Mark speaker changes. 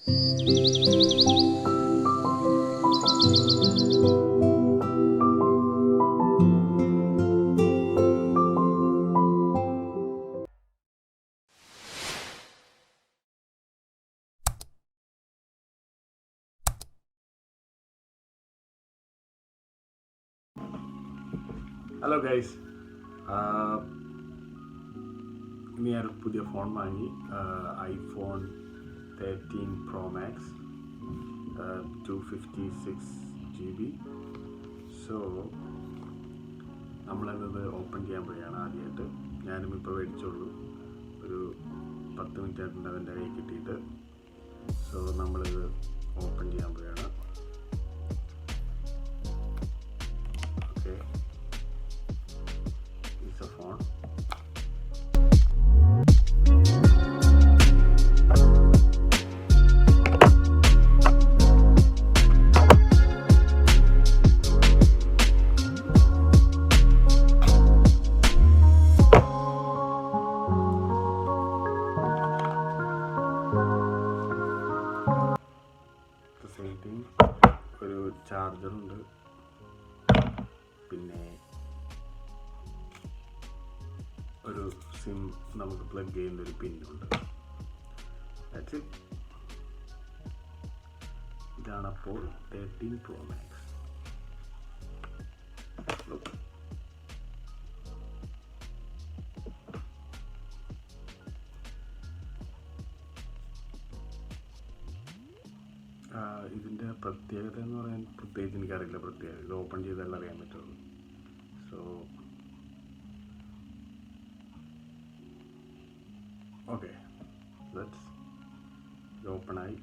Speaker 1: Hello guys, ഇനി ഞാൻ പുതിയ ഫോൺ വാങ്ങി. IPhone 13 Pro Max 256 GB. So നമ്മളത് ഓപ്പൺ ചെയ്യാൻ പോവുകയാണ്. ആദ്യമായിട്ട് ഞാനും ഇപ്പോൾ മേടിച്ചുള്ളൂ. ഒരു 10 മിനിറ്റ് ആയിട്ടുണ്ട് അതിൻ്റെ കയ്യിൽ കിട്ടിയിട്ട്. സോ നമ്മളിത് ഓപ്പൺ ചെയ്യാൻ പോവുകയാണ്. Okay, it's a phone. Same thing, ഒരു ചാർജറുണ്ട്, പിന്നെ ഒരു സിം നമുക്ക് പ്ലഗ് ചെയ്യുന്ന ഒരു പിന്നുണ്ട്. That's it. ഇതാണപ്പോൾ 13 Pro Max. Look. ഇതിൻ്റെ പ്രത്യേകത എന്ന് പറയാൻ പ്രത്യേകിച്ച് എനിക്കറിയില്ല. പ്രത്യേകത ഇത് ഓപ്പൺ ചെയ്താലേ അറിയാൻ പറ്റുള്ളൂ. സോ ഓക്കെ, ഇത് ഓപ്പണായി.